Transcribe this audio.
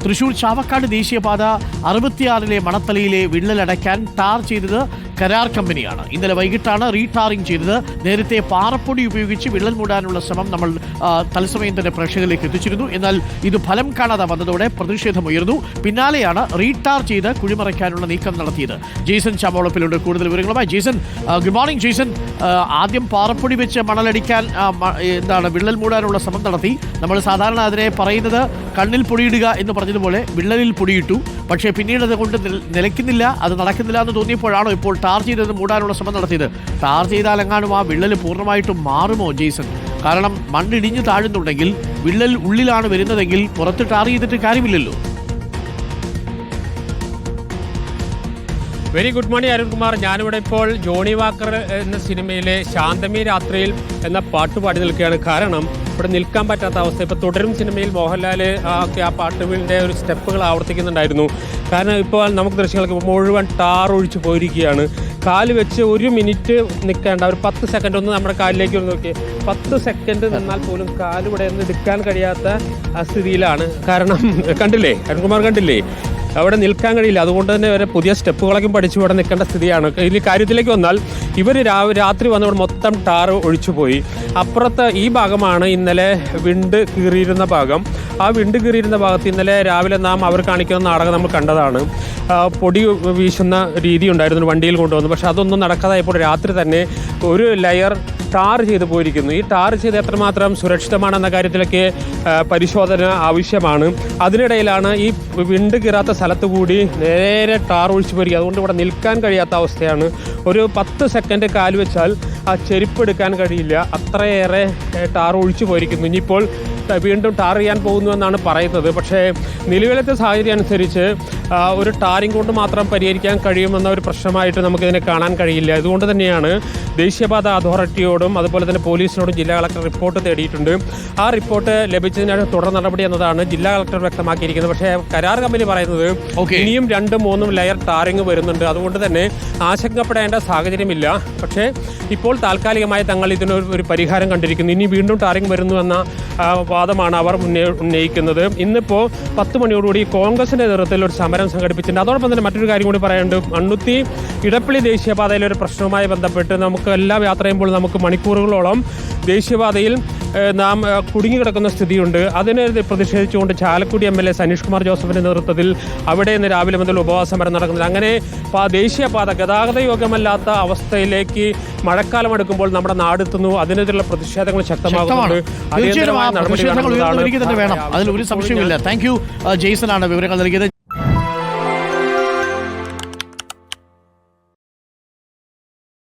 തൃശൂർ ചാവക്കാട് ദേശീയപാത 66 മണത്തലയിലെ വിള്ളലടയ്ക്കാൻ ടാർ ചെയ്തത് കരാർ കമ്പനിയാണ്. ഇന്നലെ വൈകിട്ടാണ് റീടാറിംഗ് ചെയ്തത്. നേരത്തെ പാറപ്പൊടി ഉപയോഗിച്ച് വിള്ളൽ മൂടാനുള്ള ശ്രമം നമ്മൾ തത്സമയം തന്നെ പ്രേക്ഷകരിലേക്ക് എത്തിച്ചിരുന്നു. എന്നാൽ ഇത് ഫലം കാണാതെ വന്നതോടെ പ്രതിഷേധമുയർന്നു. പിന്നാലെയാണ് റീടാർ ചെയ്ത് കുഴിമറയ്ക്കാനുള്ള നീക്കം നടത്തിയത്. ജെയ്സൺ ചാമോളപ്പിലുണ്ട് കൂടുതൽ വിവരങ്ങളുമായി. Jason, good morning. ജെയ്സൺ, ആദ്യം പാറപ്പൊടി വെച്ച് മണലടിക്കാൻ വിള്ളൽ മൂടാനുള്ള ശ്രമം നടത്തി. നമ്മൾ സാധാരണ അതിനെ പറയുന്നത് കണ്ണിൽ പൊടിയിടുക എന്ന് പറഞ്ഞതുപോലെ വിള്ളലിൽ പൊടിയിട്ടു. പക്ഷേ പിന്നീട് അതുകൊണ്ട് നിലയ്ക്കുന്നില്ല, അത് നടക്കുന്നില്ല എന്ന് തോന്നിയപ്പോഴാണോ ഇപ്പോൾ ടാർ ചെയ്തത് മൂടാനുള്ള ശ്രമം നടത്തിയത്? ടാർ ചെയ്താലെങ്ങാനും ആ വിള്ളൽ പൂർണ്ണമായിട്ടും മാറുമോ ജെയ്സൺ? കാരണം മണ്ണിടിഞ്ഞു താഴുന്നുണ്ടെങ്കിൽ വിള്ളൽ ഉള്ളിലാണ് വരുന്നതെങ്കിൽ പുറത്ത് ടാർ ചെയ്തിട്ട് കാര്യമില്ലല്ലോ. Very good morning Arunkumar. ഞാനിവിടെ ഇപ്പോൾ ജോണി വാക്കർ എന്ന സിനിമയിലെ ശാന്തമി രാത്രിയിൽ എന്ന പാട്ട് പാടി നിൽക്കുകയാണ്. കാരണം ഇവിടെ നിൽക്കാൻ പറ്റാത്ത അവസ്ഥ. ഇപ്പോൾ തുടരും സിനിമയിൽ മോഹൻലാൽ ഒക്കെ ആ പാട്ടുകളുടെ ഒരു സ്റ്റെപ്പുകൾ ആവർത്തിക്കുന്നുണ്ടായിരുന്നു. കാരണം ഇപ്പോൾ നമുക്ക് ദൃശ്യങ്ങൾക്ക് മുഴുവൻ ടാർ ഒഴിച്ച് പോയിരിക്കുകയാണ്. കാല് വെച്ച് 1 മിനിറ്റ് നിൽക്കേണ്ട, ഒരു 10 സെക്കൻഡ് ഒന്ന് നമ്മുടെ കാലിലേക്ക് ഒന്ന് നോക്കി. 10 സെക്കൻഡ് നിന്നാൽ പോലും കാലിവിടെ നിന്ന് എടുക്കാൻ കഴിയാത്ത സ്ഥിതിയിലാണ്. കാരണം കണ്ടില്ലേ അരുൺകുമാർ, കണ്ടില്ലേ അവിടെ നിൽക്കാൻ കഴിയില്ല. അതുകൊണ്ട് തന്നെ വരെ പുതിയ സ്റ്റെപ്പുകളൊക്കെ പഠിച്ച് ഇവിടെ നിൽക്കേണ്ട സ്ഥിതിയാണ്. ഈ കാര്യത്തിലേക്ക് വന്നാൽ ഇവർ രാത്രി വന്ന് ഇവിടെ മൊത്തം ടാർ ഒഴിച്ചുപോയി. അപ്പുറത്ത് ഈ ഭാഗമാണ് ഇന്നലെ വിണ്ട് കീറിയിരുന്ന ഭാഗം. ആ വിണ്ട് കീറിയിരുന്ന ഭാഗത്ത് ഇന്നലെ രാവിലെ നാം അവർ കാണിക്കുന്ന നാടകം നമ്മൾ കണ്ടതാണ്. പൊടി വീശുന്ന രീതി ഉണ്ടായിരുന്നു, വണ്ടിയിൽ കൊണ്ടുവന്നു. പക്ഷെ അതൊന്നും നടക്കാതായപ്പോൾ രാത്രി തന്നെ ഒരു ലെയർ ടാർ ചെയ്ത് പോയിരിക്കുന്നു. ഈ ടാർ ചെയ്ത് എത്രമാത്രം സുരക്ഷിതമാണെന്ന കാര്യത്തിലൊക്കെ പരിശോധന ആവശ്യമാണ്. അതിനിടയിലാണ് ഈ വിണ്ട് കീറാത്ത സ്ഥലത്ത് കൂടി നേരെ ടാർ ഒഴിച്ചു പോയിരിക്കുക. അതുകൊണ്ട് ഇവിടെ നിൽക്കാൻ കഴിയാത്ത അവസ്ഥയാണ്. ഒരു 10 സെക്കൻഡ് കാല് വെച്ചാൽ ആ ചെരുപ്പ് എടുക്കാൻ കഴിയില്ല, അത്രയേറെ ടാർ ഒഴിച്ചു പോയിരിക്കുന്നു. ഇനിയിപ്പോൾ വീണ്ടും ടാർ ചെയ്യാൻ പോകുന്നു എന്നാണ് പറയുന്നത്. പക്ഷേ നിലവിലത്തെ സാഹചര്യം അനുസരിച്ച് ഒരു ടാറിങ് കൊണ്ട് മാത്രം പരിഹരിക്കാൻ കഴിയുമെന്ന ഒരു പ്രശ്നമായിട്ട് നമുക്കിതിനെ കാണാൻ കഴിയില്ല. അതുകൊണ്ട് തന്നെയാണ് ദേശീയപാത അതോറിറ്റിയോടും അതുപോലെ തന്നെ പോലീസിനോടും ജില്ലാ കളക്ടർ റിപ്പോർട്ട് തേടിയിട്ടുണ്ട്. ആ റിപ്പോർട്ട് ലഭിച്ചതിനാണ് തുടർ നടപടി എന്നതാണ് ജില്ലാ കളക്ടർ വ്യക്തമാക്കിയിരിക്കുന്നത്. പക്ഷേ കരാർ കമ്പനി പറയുന്നത് ഇനിയും 2-3 ലെയർ ടാറിങ് വരുന്നുണ്ട്. അതുകൊണ്ട് തന്നെ ആശങ്കപ്പെടേണ്ട സാഹചര്യമില്ല. പക്ഷേ ഇപ്പോൾ താൽക്കാലികമായി തങ്ങൾ ഇതിനൊരു പരിഹാരം കണ്ടിരിക്കുന്നു. ഇനി വീണ്ടും ടാറിങ് വരുന്നു എന്ന വാദമാണ് അവർ ഉന്നയിക്കുന്നത്. ഇന്നിപ്പോൾ 10 മണിയോടുകൂടി കോൺഗ്രസിൻ്റെ നേതൃത്വത്തിൽ ഒരു സമരം സംഘടിപ്പിച്ചിട്ടുണ്ട്. അതോടൊപ്പം തന്നെ മറ്റൊരു കാര്യം കൂടി പറയാനുണ്ട്. മണ്ണുത്തി ഇടപ്പള്ളി ദേശീയപാതയിലെ ഒരു പ്രശ്നവുമായി ബന്ധപ്പെട്ട് നമുക്ക് എല്ലാം യാത്ര ചെയ്യുമ്പോൾ നമുക്ക് മണിക്കൂറുകളോളം ദേശീയപാതയിൽ നാം കുടുങ്ങിക്കിടക്കുന്ന സ്ഥിതിയുണ്ട്. അതിനെ പ്രതിഷേധിച്ചുകൊണ്ട് ചാലക്കുടി MLA സനീഷ് കുമാർ ജോസഫിൻ്റെ നേതൃത്വത്തിൽ അവിടെ നിന്ന് രാവിലെ മുതൽ ഉപവാസ സമരം നടക്കുന്നത്. അങ്ങനെ ദേശീയപാത ഗതാഗത യോഗ്യമല്ലാത്ത അവസ്ഥയിലേക്ക് മഴക്കാലം എടുക്കുമ്പോൾ നമ്മുടെ നാടെത്തുന്നു. അതിനെതിരെയുള്ള പ്രതിഷേധങ്ങൾ ശക്തമാകുന്നുണ്ട്. അതിൽ ഒരു സംശയമില്ല. താങ്ക് യു ജെയ്സൺ ആണ് വിവരങ്ങൾ നൽകിയത്.